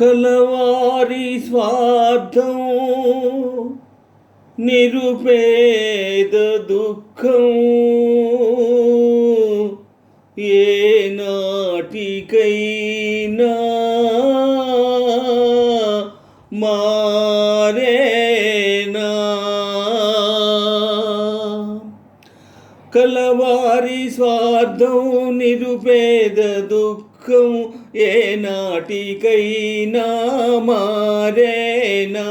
కలవారి స్వార్థం నిరుపేద దుఃఖం ఏనాటికైనా మారేనా. కలవారి స్వార్థం నిరుపేద దుఃఖం ఏనాటికైనా మారేనా.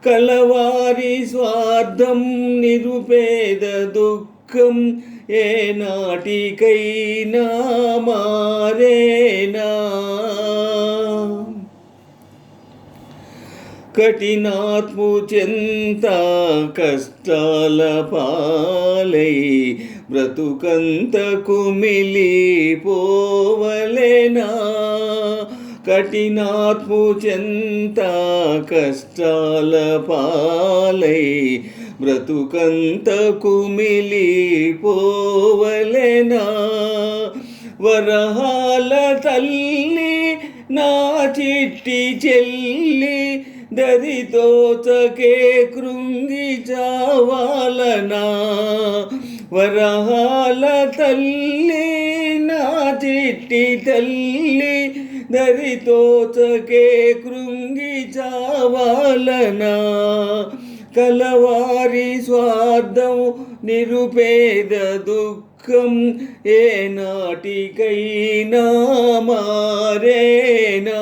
కలవారి స్వార్థం నిరుపేద దుఃఖం ఏనాటికైనా మారేనా. కఠినాత్ము చెంత కష్టాల పాలై బ్రతుకంత కుమిలిపోవలెనా. కఠినాత్ము చెంత కష్టాల పాలై బ్రతుకంత కుమిలిపోవలెనా. వరహాల తల్లి నా చిట్టి చెల్లి దరితోచకే కృంగి చావాలనా. వరహాల తల్లి నా చిట్టి తల్లి దరితోచకే కృంగి చావాలనా. కలవారి స్వార్థం నిరుపేద దుఃఖం ఏనాటికైనా మారేనా.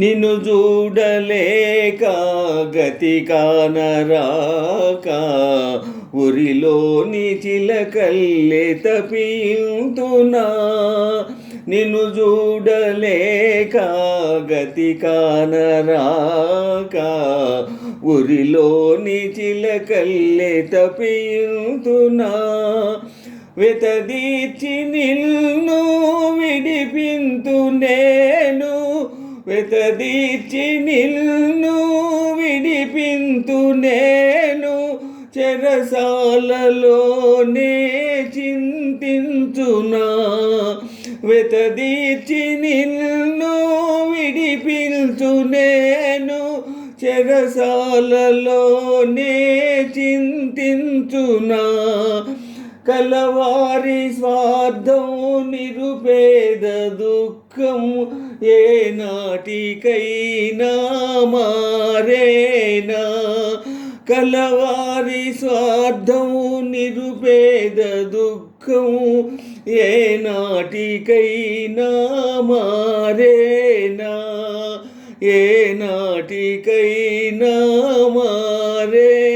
నిన్ను చూడలేక గతి కానరాక ఉరిలోని చిలకల్లె తపింతునా. నిన్ను చూడలేక గతి కానరాక ఉరిలోని చిలకల్లె తపింతునా. వెతదీర్చి నిన్ను విడిపింతు నేను, వెతదీర్చి నిన్ను విడిపింతు నేను. చెరసాలలోనే చింతించునా. వెతదీర్చి నిన్ను విడిపించు నేను, చెరసాలలోనే చింతించునా. కలవారి స్వార్థం నిరుపేద దుఃఖం ఏనాటికైనా మారేనా. కలవారి స్వార్థం నిరుపేద దుఃఖం ఏనాటికైనా మారేనా. ఏనాటికైనా మారేనా.